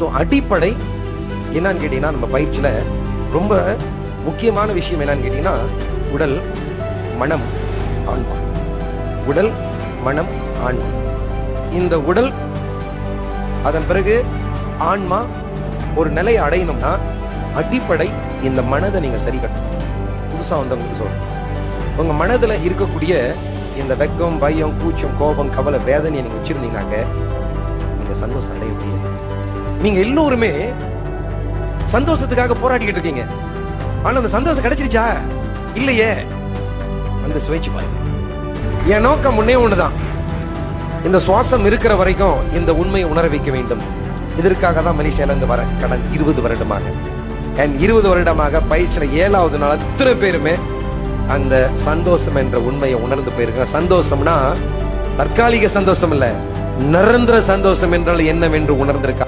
So அடிப்படை என்னன்னு கேட்டீங்கன்னா, நம்ம பயிற்சியில ரொம்ப முக்கியமான விஷயம் என்னன்னு கேட்டீங்கன்னா, உடல், மனம், ஆன்மா. உடல், மனம், ஆன்மா. இந்த உடல், அதன் பிறகு ஆன்மா ஒரு நிலையை அடையணும்னா அடிப்படை இந்த மனதை நீங்க சரி கட்டணும். புதுசா வந்தவங்களுக்கு சொல்றேன், உங்க மனதுல இருக்கக்கூடிய இந்த வெக்கம், பயம், கூச்சம், கோபம், கவலை, வேதனையை நீங்க வச்சிருந்தீங்கன்னாக்க நீங்க சந்தோஷம் அடைய முடியாது. நீங்க எல்லோருமே சந்தோஷத்துக்காக போராடிக்கிட்டு இருக்கீங்க. ஆனா அந்த சந்தோஷம் கிடைச்சிருச்சா? இல்லையே. அந்த சுவைச்சு பாருங்க. என் நோக்கம் முன்னே ஒண்ணுதான், இந்த சுவாசம் இருக்கிற வரைக்கும் இந்த உண்மையை உணர வைக்க வேண்டும். இதற்காக தான் மலேசியால இருந்து வர கடந்த 20 வருடமாக 20 வருடமாக பயிற்சியில 7வது நாள் அத்தனை பேருமே அந்த சந்தோஷம் என்ற உண்மையை உணர்ந்து போயிருக்க. சந்தோஷம்னா தற்காலிக சந்தோஷம் இல்ல, நிரந்தர சந்தோஷம் என்றால் என்னவென்று உணர்ந்திருக்க.